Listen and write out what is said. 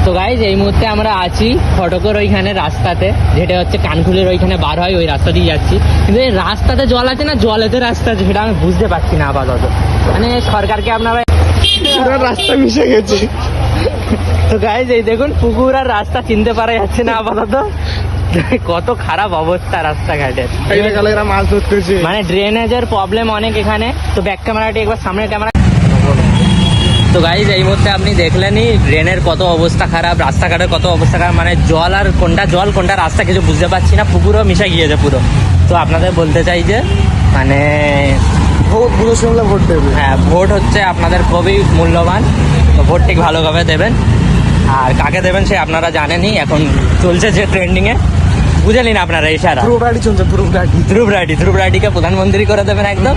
তো গাইজ এই মুহূর্তে আমরা আছি ফটকের ওইখানে রাস্তাতে, যেটা হচ্ছে কানকুলের ওইখানে বার হয়, ওই রাস্তা দিয়ে যাচ্ছি। কিন্তু এই রাস্তাতে জল আছে না জলেতে রাস্তা আছে সেটা আমি বুঝতে পারছি না আপাতত। মানে সরকারকে আপনারা পুরো রাস্তা মিশে গেছে। তো গাইজ এই দেখুন পুকুর আর রাস্তা চিনতে পারা যাচ্ছে না আপাতত। কত খারাপ অবস্থা রাস্তাঘাটের, এরা মাছ ধরতেছে। মানে ড্রেনেজের প্রবলেম অনেক এখানে। তো ব্যাক ক্যামেরাটি একবার সামনের ক্যামেরা। তো গাইজ এই মুহূর্তে আপনি দেখলেনই ড্রেনের কত অবস্থা খারাপ, রাস্তাঘাটের কত অবস্থা খারাপ। মানে জল আর কোনটা জল কোনটা রাস্তা কিছু বুঝতে পারছি না, পুকুরও মিশে গিয়েছে পুরো। তো আপনাদের বলতে চাই যে মানে ভোট বুঝে শুনলে ভোট দেবে। হ্যাঁ, ভোট হচ্ছে আপনাদের খুবই মূল্যবান। তো ভোট ঠিক ভালোভাবে দেবেন, আর কাকে দেবেন সে আপনারা জানেনই। এখন চলছে যে ট্রেন্ডিংয়ে, বুঝে নিন আপনারা ইশারা। ধ্রুব রাডি চলছে, ধ্রুব রাডি। ধ্রুব রাডিকে প্রধানমন্ত্রী করে দেবেন একদম।